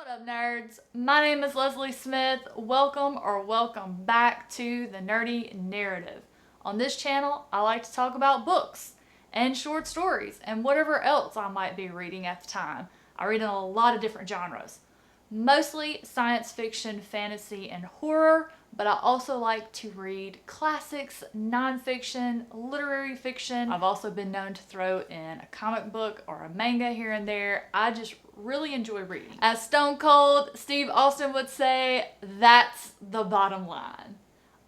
up, nerds? My name is Leslie Smith. Welcome back to the Nerdy Narrative. On this channel, I like to talk about books and short stories and whatever else I might be reading at the time. I read in a lot of different genres. Mostly science fiction, fantasy, and horror, but I also like to read classics, nonfiction, literary fiction. I've also been known to throw in a comic book or a manga here and there. I just really enjoy reading. As Stone Cold Steve Austin would say, that's the bottom line.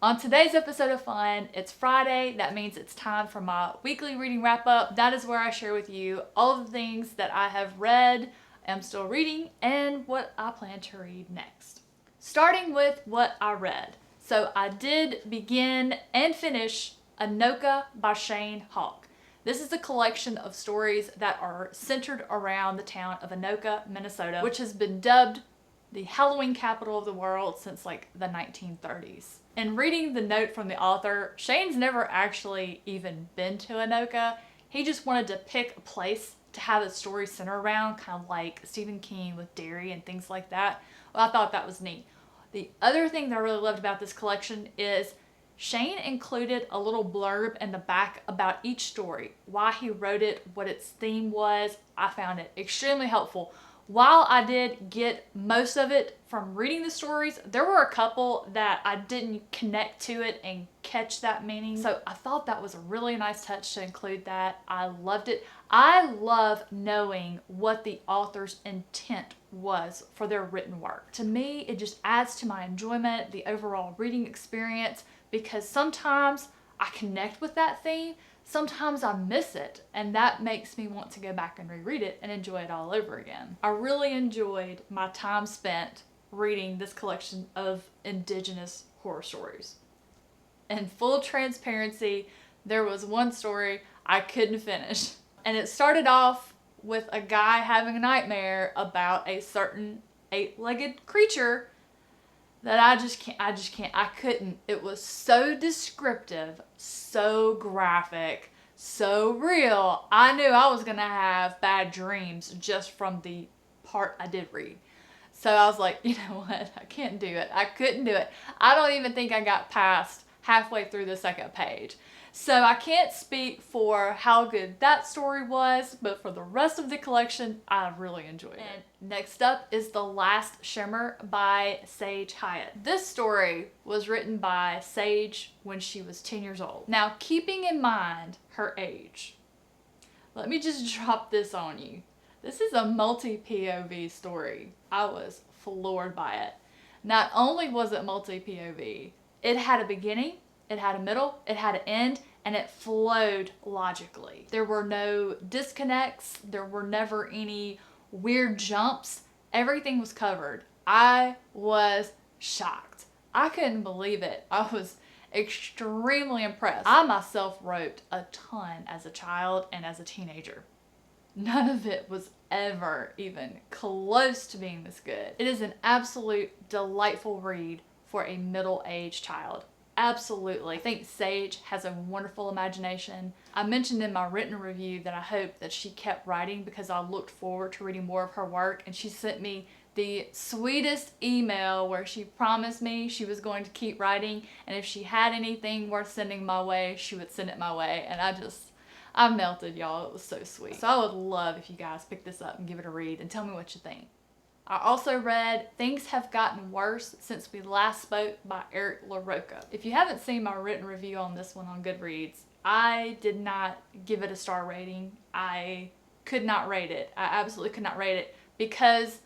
On today's episode of Fun, it's Friday. That means it's time for my weekly reading wrap up. That is where I share with you all the things that I have read, am still reading, and what I plan to read next. Starting with what I read. So I did begin and finish Anoka by Shane Hawk. This is a collection of stories that are centered around the town of Anoka, Minnesota, which has been dubbed the Halloween capital of the world since like the 1930s. And reading the note from the author, Shane's never actually even been to Anoka. He just wanted to pick a place to have a story center around, kind of like Stephen King with Derry and things like that. Well, I thought that was neat. The other thing that I really loved about this collection is Shane included a little blurb in the back about each story, why he wrote it, what its theme was. I found it extremely helpful. While I did get most of it from reading the stories, there were a couple that I didn't connect to it and catch that meaning. So I thought that was a really nice touch to include that. I loved it. I love knowing what the author's intent was for their written work. To me, it just adds to my enjoyment, the overall reading experience, because sometimes I connect with that theme, sometimes I miss it, and that makes me want to go back and reread it and enjoy it all over again. I really enjoyed my time spent reading this collection of indigenous horror stories. In full transparency, there was one story I couldn't finish. And it started off with a guy having a nightmare about a certain 8-legged creature that I couldn't. It was so descriptive, so graphic, so real. I knew I was gonna have bad dreams just from the part I did read. So I was like, you know what? I can't do it. I couldn't do it. I don't even think I got past halfway through the second page. So I can't speak for how good that story was, but for the rest of the collection, I really enjoyed it. And next up is The Last Shimmer by Sage Hyatt. This story was written by Sage when she was 10 years old. Now, keeping in mind her age, let me just drop this on you. This is a multi-POV story. I was floored by it. Not only was it multi-POV, it had a beginning, it had a middle, it had an end, and it flowed logically. There were no disconnects, there were never any weird jumps. Everything was covered. I was shocked. I couldn't believe it. I was extremely impressed. I myself wrote a ton as a child and as a teenager. None of it was ever even close to being this good. It is an absolute delightful read for a middle-aged child. Absolutely. I think Sage has a wonderful imagination. I mentioned in my written review that I hope that she kept writing because I looked forward to reading more of her work, and she sent me the sweetest email where she promised me she was going to keep writing, and if she had anything worth sending my way, she would send it my way. And I melted, y'all. It was so sweet. So I would love if you guys pick this up and give it a read and tell me what you think. I also read Things Have Gotten Worse Since We Last Spoke by Eric LaRocca. If you haven't seen my written review on this one on Goodreads, I did not give it a star rating. I could not rate it. I absolutely could not rate it because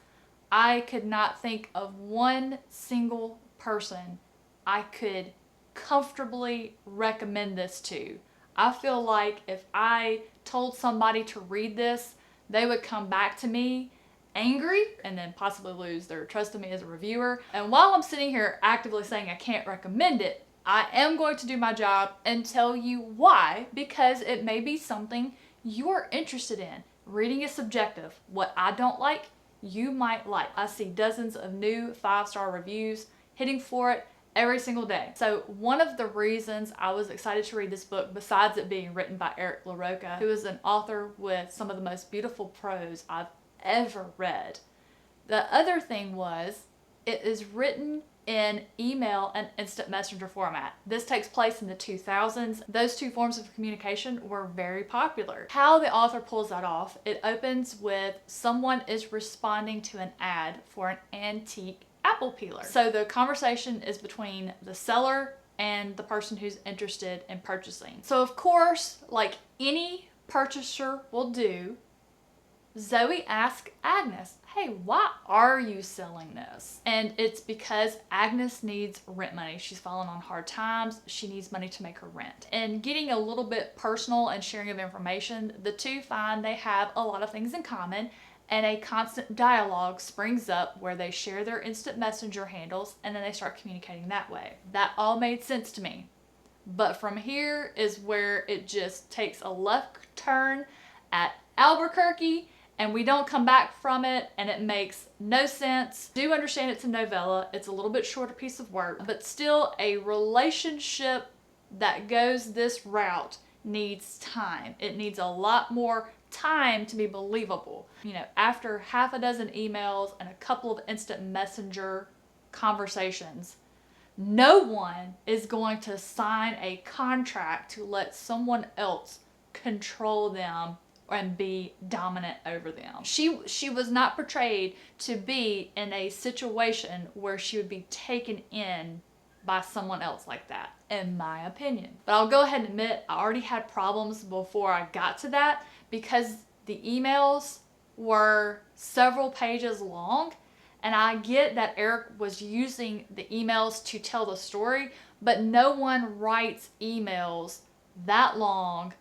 I could not think of one single person I could comfortably recommend this to. I feel like if I told somebody to read this, they would come back to me angry and then possibly lose their trust in me as a reviewer. And while I'm sitting here actively saying I can't recommend it, I am going to do my job and tell you why, because it may be something you're interested in. Reading is subjective. What I don't like, you might like. I see dozens of new 5-star reviews hitting for it every single day. So one of the reasons I was excited to read this book, besides it being written by Eric LaRocca, who is an author with some of the most beautiful prose I've ever read, The other thing was, it is written in email and instant messenger format. This takes place in the 2000s. Those two forms of communication were very popular. How the author pulls that off, it opens with someone is responding to an ad for an antique apple peeler. So the conversation is between the seller and the person who's interested in purchasing. So of course, like any purchaser will do, Zoe asks Agnes, hey, why are you selling this? And it's because Agnes needs rent money. She's fallen on hard times. She needs money to make her rent. And getting a little bit personal and sharing of information, the two find they have a lot of things in common, and a constant dialogue springs up where they share their instant messenger handles and then they start communicating that way. That all made sense to me. But from here is where it just takes a left turn at Albuquerque, and we don't come back from it, and it makes no sense. I do understand it's a novella. It's a little bit shorter piece of work, but still a relationship that goes this route needs time. It needs a lot more time to be believable. You know, after half a dozen emails and a couple of instant messenger conversations, no one is going to sign a contract to let someone else control them and be dominant over them. She was not portrayed to be in a situation where she would be taken in by someone else like that, in my opinion. But I'll go ahead and admit I already had problems before I got to that because the emails were several pages long, and I get that Eric was using the emails to tell the story, but no one writes emails that long,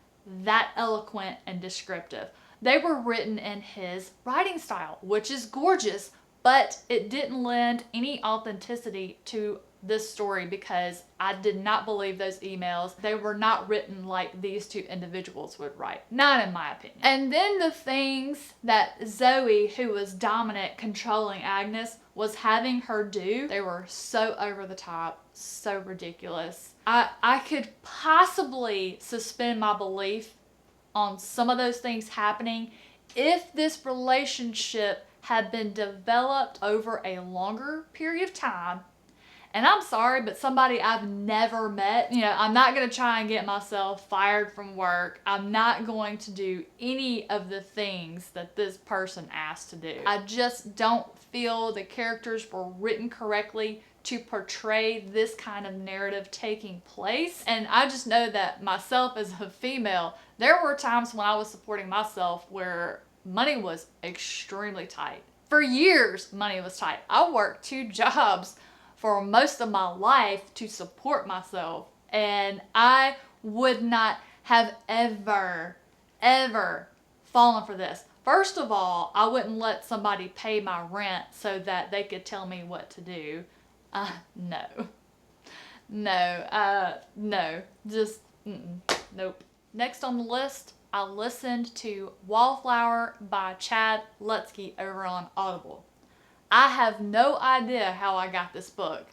that eloquent and descriptive. They were written in his writing style, which is gorgeous, but it didn't lend any authenticity to this story because I did not believe those emails. They were not written like these two individuals would write. Not in my opinion. And then the things that Zoe, who was dominant, controlling Agnes, was having her do, they were so over the top, so ridiculous. I could possibly suspend my belief on some of those things happening if this relationship had been developed over a longer period of time. And I'm sorry, but somebody I've never met, you know, I'm not going to try and get myself fired from work. I'm not going to do any of the things that this person asked to do. I just don't feel the characters were written correctly to portray this kind of narrative taking place. And I just know that myself as a female, there were times when I was supporting myself where money was extremely tight. For years, money was tight. I worked 2 jobs for most of my life to support myself, and I would not have ever fallen for this. First of all, I wouldn't let somebody pay my rent so that they could tell me what to do. No, just nope. Next on the list, I listened to Wallflower by Chad Lutzke over on Audible. I have no idea how I got this book.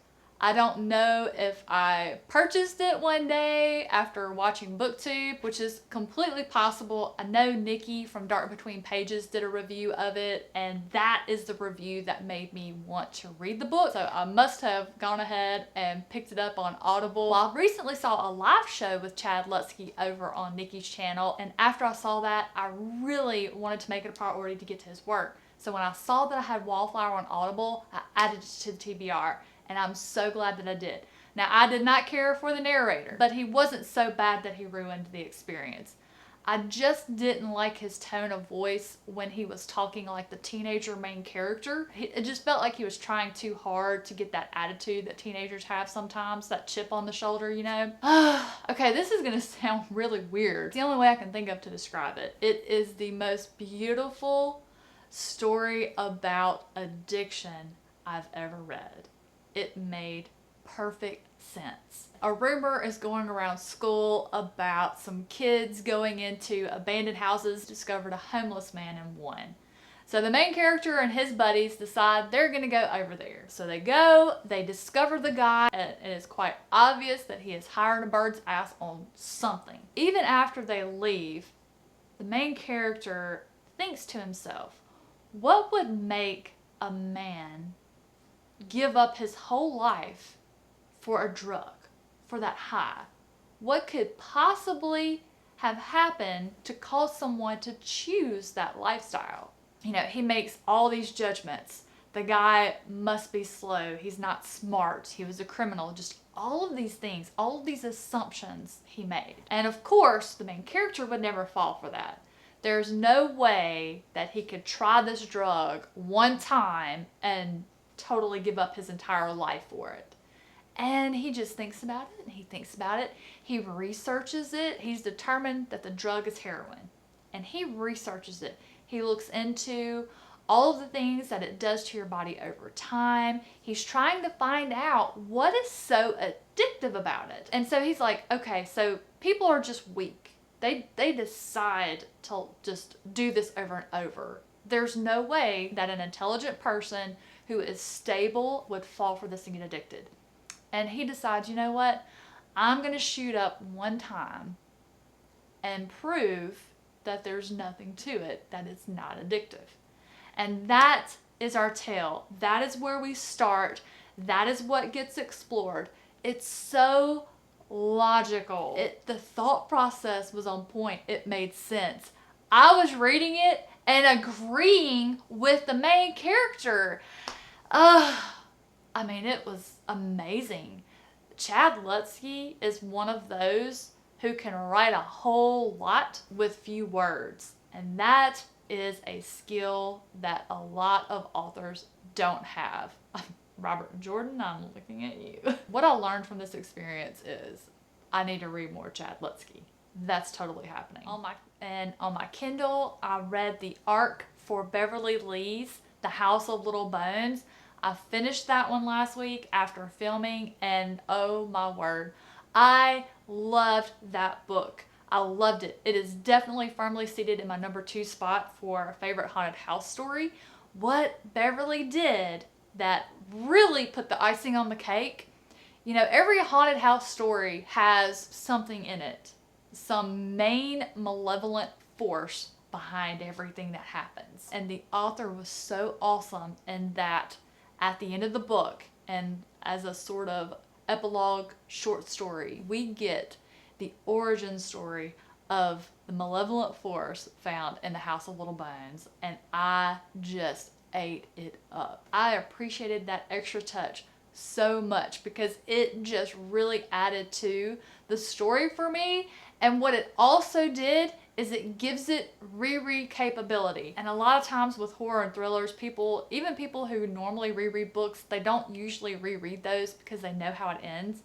I don't know if I purchased it one day after watching BookTube, which is completely possible. I know Nikki from Dark Between Pages did a review of it, and that is the review that made me want to read the book. So I must have gone ahead and picked it up on Audible. Well, I recently saw a live show with Chad Lutzke over on Nikki's channel, and after I saw that, I really wanted to make it a priority to get to his work. So when I saw that I had Wallflower on Audible, I added it to the TBR, and I'm so glad that I did. Now, I did not care for the narrator, but he wasn't so bad that he ruined the experience. I just didn't like his tone of voice when he was talking like the teenager main character. It just felt like he was trying too hard to get that attitude that teenagers have sometimes, that chip on the shoulder, you know? Okay, this is gonna sound really weird. It's the only way I can think of to describe it. It is the most beautiful story about addiction I've ever read. It made perfect sense. A rumor is going around school about some kids going into abandoned houses, discovered a homeless man in one. So the main character and his buddies decide they're gonna go over there. So they go, they discover the guy, and it is quite obvious that he is hiring a bird's ass on something. Even after they leave, the main character thinks to himself, what would make a man give up his whole life for a drug, for that high? What could possibly have happened to cause someone to choose that lifestyle? You know, he makes all these judgments. The guy must be slow. He's not smart. He was a criminal. Just all of these things, all of these assumptions he made. And of course, the main character would never fall for that. There's no way that he could try this drug one time and totally give up his entire life for it. And he just thinks about it, and he thinks about it. He researches it. He's determined that the drug is heroin. And he researches it. He looks into all of the things that it does to your body over time. He's trying to find out what is so addictive about it. And so he's like, okay, so people are just weak. They decide to just do this over and over. There's no way that an intelligent person who is stable would fall for this and get addicted. And he decides, you know what? I'm going to shoot up one time and prove that there's nothing to it, that it's not addictive. And that is our tale. That is where we start. That is what gets explored. It's so logical. The thought process was on point. It made sense. I was reading it and agreeing with the main character. I mean, it was amazing. Chad Lutzke is one of those who can write a whole lot with few words. And that is a skill that a lot of authors don't have. Robert Jordan, I'm looking at you. What I learned from this experience is I need to read more Chad Lutzke. That's totally happening. On my Kindle, I read the arc for Beverly Lee's The House of Little Bones. I finished that one last week after filming, and oh my word, I loved that book. I loved it. It is definitely firmly seated in my number 2 spot for a favorite haunted house story. What Beverly did that really put the icing on the cake, you know, every haunted house story has something in it, some main malevolent force behind everything that happens. And the author was so awesome in that at the end of the book, and as a sort of epilogue short story, we get the origin story of the malevolent force found in the House of Little Bones, and I just ate it up. I appreciated that extra touch so much because it just really added to the story for me. And what it also did is it gives it reread capability. And a lot of times with horror and thrillers, even people who normally reread books, they don't usually reread those because they know how it ends.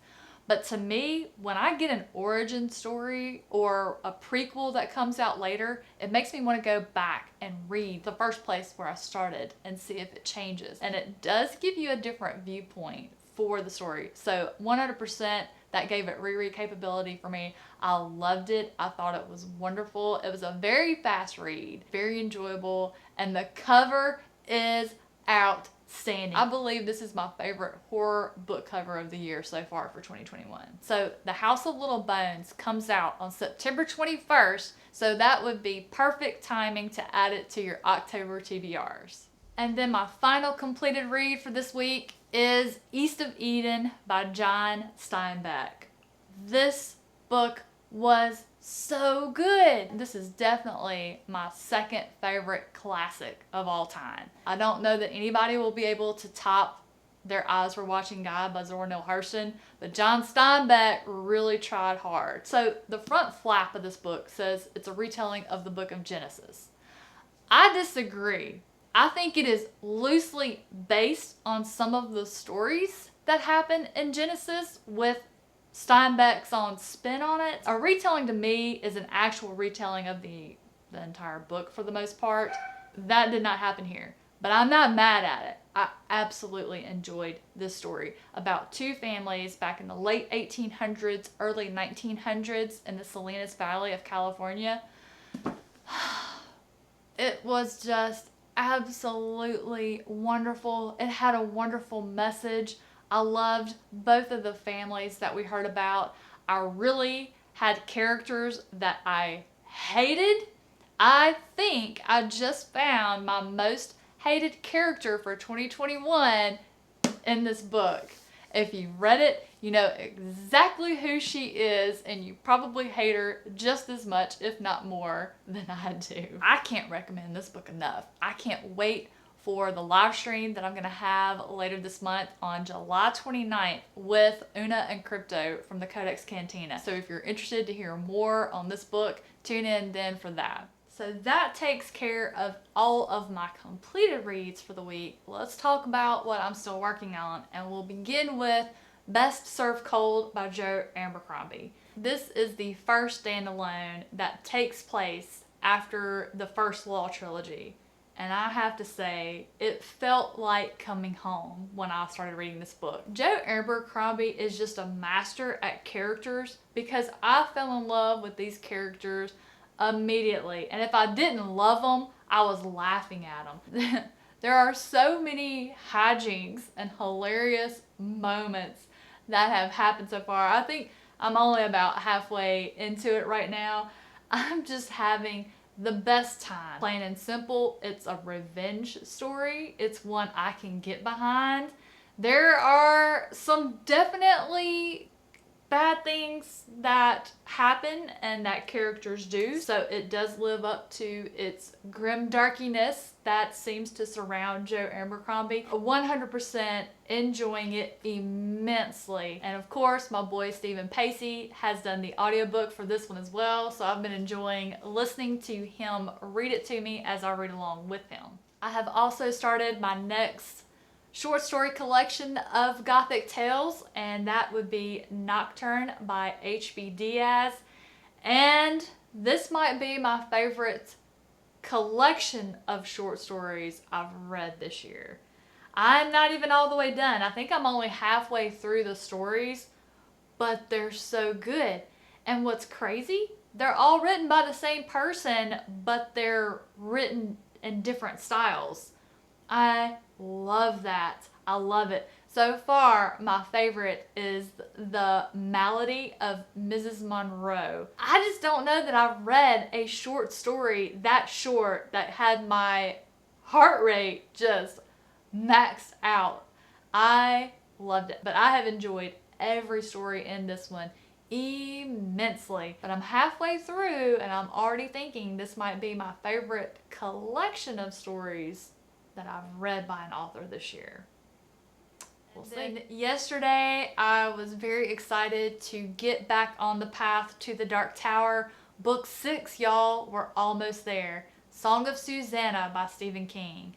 But to me, when I get an origin story or a prequel that comes out later, it makes me want to go back and read the first place where I started and see if it changes. And it does give you a different viewpoint for the story. So 100%, that gave it reread capability for me. I loved it. I thought it was wonderful. It was a very fast read, very enjoyable, and the cover is outstanding. I believe this is my favorite horror book cover of the year so far for 2021. So The House of Little Bones comes out on September 21st, so that would be perfect timing to add it to your October TBRs. And then my final completed read for this week is East of Eden by John Steinbeck. This book was so good. This is definitely my second favorite classic of all time. I don't know that anybody will be able to top Their Eyes Were Watching God by Zora Neale Hurston, but John Steinbeck really tried hard. So the front flap of this book says it's a retelling of the book of Genesis. I disagree. I think it is loosely based on some of the stories that happen in Genesis with Steinbeck's own spin on it. A retelling to me is an actual retelling of the entire book for the most part. That did not happen here, but I'm not mad at it. I absolutely enjoyed this story about two families back in the late 1800s, early 1900s in the Salinas Valley of California. It was just absolutely wonderful. It had a wonderful message. I loved both of the families that we heard about. I really had characters that I hated. I think I just found my most hated character for 2021 in this book. If you've read it, you know exactly who she is, and you probably hate her just as much, if not more, than I do. I can't recommend this book enough. I can't wait for the live stream that I'm going to have later this month on July 29th with Una and Crypto from the Codex Cantina. So if you're interested to hear more on this book, tune in then for that. So that takes care of all of my completed reads for the week. Let's talk about what I'm still working on, and we'll begin with Best Served Cold by Joe Abercrombie. This is the first standalone that takes place after the first Law trilogy. And I have to say, it felt like coming home when I started reading this book. Joe Abercrombie is just a master at characters, because I fell in love with these characters immediately. And if I didn't love them, I was laughing at them. There are so many hijinks and hilarious moments that have happened so far. I think I'm only about halfway into it right now. I'm just having the best time. Plain and simple, it's a revenge story. It's one I can get behind. There are some definitely bad things that happen and that characters do, so it does live up to its grim darkiness that seems to surround Joe Abercrombie. 100% enjoying it immensely. And of course, my boy Stephen Pacey has done the audiobook for this one as well, so I've been enjoying listening to him read it to me as I read along with him. I have also started my next short story collection of Gothic tales, and that would be Nocturne by H.B. Diaz. And this might be my favorite collection of short stories I've read this year. I'm not even all the way done. I think I'm only halfway through the stories, but they're so good. And what's crazy, they're all written by the same person, but they're written in different styles. I love that. I love it. So far, my favorite is The Malady of Mrs. Monroe. I just don't know that I've read a short story that short that had my heart rate just maxed out. I loved it, but I have enjoyed every story in this one immensely. But I'm halfway through and I'm already thinking this might be my favorite collection of stories that I've read by an author this year. We'll see. Yesterday, I was very excited to get back on the path to the Dark Tower. Book 6, y'all. We're almost there. Song of Susanna by Stephen King.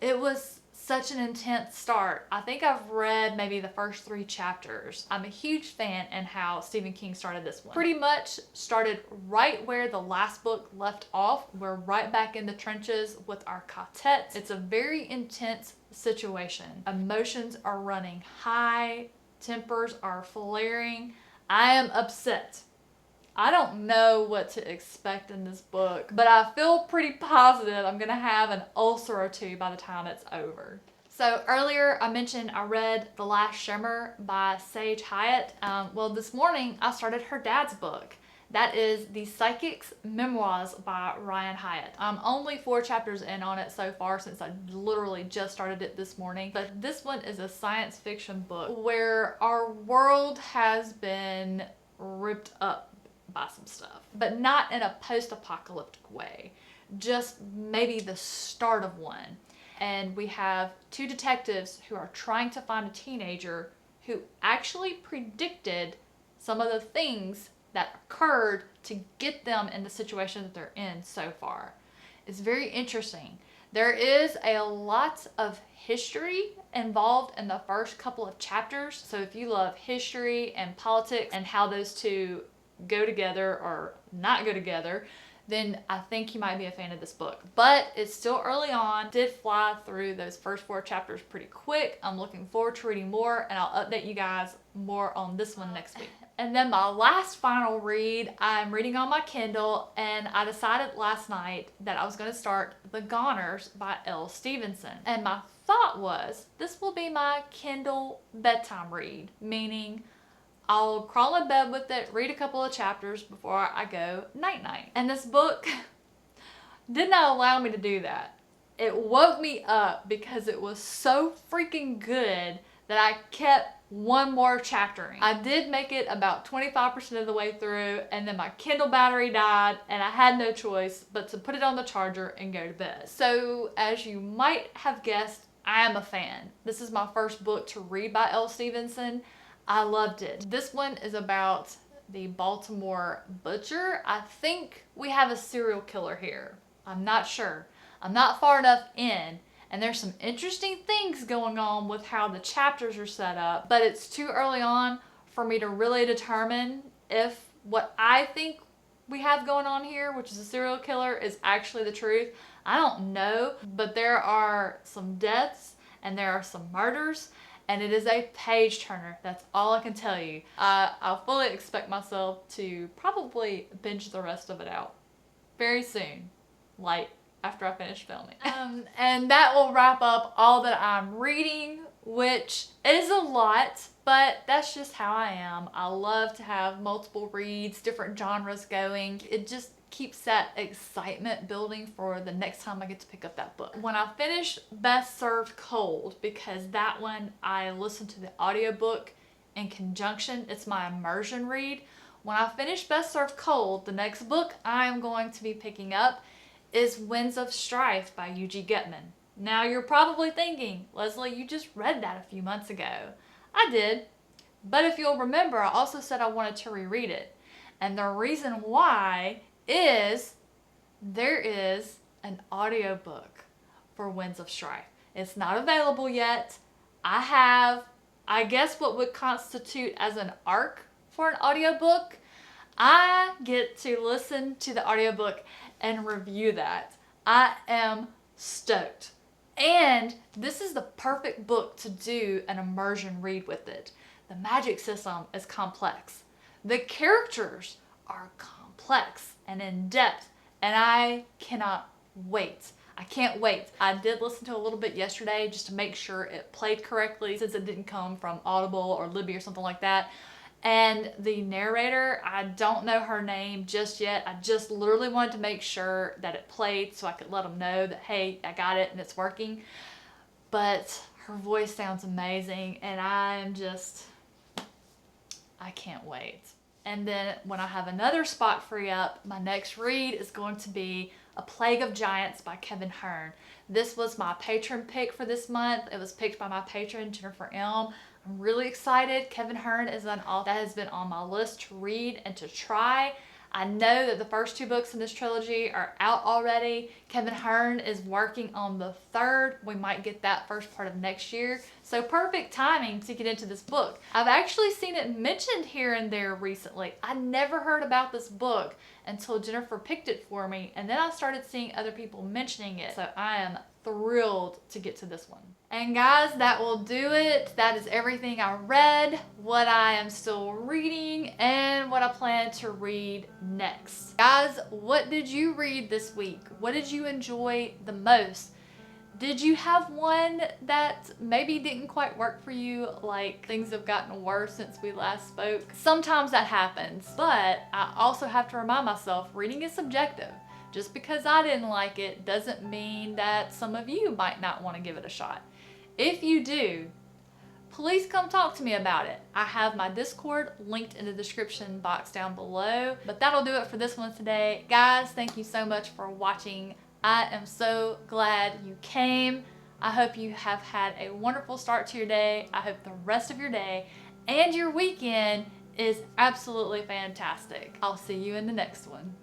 It was such an intense start. I think I've read maybe the first 3 chapters. I'm a huge fan in how Stephen King started this one. Pretty much started right where the last book left off. We're right back in the trenches with our quartet. It's a very intense situation. Emotions are running high. Tempers are flaring. I am upset. I don't know what to expect in this book, but I feel pretty positive I'm gonna have an ulcer or 2 by the time it's over. So earlier I mentioned I read The Last Shimmer by Sage Hyatt. Well, this morning I started her dad's book. That is the Psychics Memoirs by Ryan Hyatt. I'm only 4 chapters in on it so far since I literally just started it this morning. But this one is a science fiction book where our world has been ripped up by some stuff, but not in a post-apocalyptic way, just maybe the start of one. And we have 2 detectives who are trying to find a teenager who actually predicted some of the things that occurred to get them in the situation that they're in so far. It's very interesting. There is a lot of history involved in the first couple of chapters. So if you love history and politics and how those 2 go together or not go together, then I think you might be a fan of this book. But it's still early on. Did fly through those first 4 chapters pretty quick. I'm looking forward to reading more, and I'll update you guys more on this one next week. And then my last final read, I'm reading on my Kindle, and I decided last night that I was going to start The Goners by Elle Stevenson. And my thought was, this will be my Kindle bedtime read, meaning I'll crawl in bed with it, read a couple of chapters before I go night-night. And this book did not allow me to do that. it woke me up because it was so freaking good that I kept one more chaptering. I did make it about 25% of the way through, and then my Kindle battery died and I had no choice but to put it on the charger and go to bed. So as you might have guessed, I am a fan. This is my first book to read by Elle Stevenson. I loved it. This one is about the Baltimore butcher. I think we have a serial killer here. I'm not sure. I'm not far enough in, and there's some interesting things going on with how the chapters are set up, but it's too early on for me to really determine if what I think we have going on here, which is a serial killer, is actually the truth. I don't know, but there are some deaths and there are some murders, and it is a page turner. That's all I can tell you. I fully expect myself to probably binge the rest of it out very soon, like after I finish filming. And that will wrap up all that I'm reading, which is a lot, but that's just how I am. I love to have multiple reads, different genres going. It just keeps that excitement building for the next time I get to pick up that book. When I finish Best Served Cold, because that one I listened to the audiobook in conjunction, it's my immersion read. When I finish Best Served Cold, the next book I'm going to be picking up is Winds of Strife by U.G. Gutman. Now you're probably thinking, Leslie, you just read that a few months ago. I did, but if you'll remember, I also said I wanted to reread it. And the reason why is there is an audiobook for Winds of Strife. It's not available yet. I have, I guess, what would constitute as an arc for an audiobook. I get to listen to the audiobook and review that. I am stoked. And this is the perfect book to do an immersion read with it. The magic system is complex. The characters are complex and in depth, and I cannot wait. I can't wait. I did listen to a little bit yesterday just to make sure it played correctly, since it didn't come from Audible or Libby or something like that. And the narrator, I don't know her name just yet. I just literally wanted to make sure that it played so I could let them know that, hey, I got it and it's working. But her voice sounds amazing, and I can't wait. And then when I have another spot free up, my next read is going to be A Plague of Giants by Kevin Hearn. This was my patron pick for this month. It was picked by my patron, Jennifer M. I'm really excited. Kevin Hearn is an author that has been on my list to read and to try. I know that the first two books in this trilogy are out already. Kevin Hearn is working on the third. We might get that first part of next year. So perfect timing to get into this book. I've actually seen it mentioned here and there recently. I never heard about this book until Jennifer picked it for me, and then I started seeing other people mentioning it. So I am thrilled to get to this one. And guys, that will do it. That is everything I read, what I am still reading, and what I plan to read next. Guys, what did you read this week? What did you enjoy the most? Did you have one that maybe didn't quite work for you, like things have gotten worse since we last spoke? Sometimes that happens, but I also have to remind myself, reading is subjective. Just because I didn't like it doesn't mean that some of you might not want to give it a shot. If you do, please come talk to me about it. I have my Discord linked in the description box down below. But that'll do it for this one today. Guys, thank you so much for watching. I am so glad you came. I hope you have had a wonderful start to your day. I hope the rest of your day and your weekend is absolutely fantastic. I'll see you in the next one.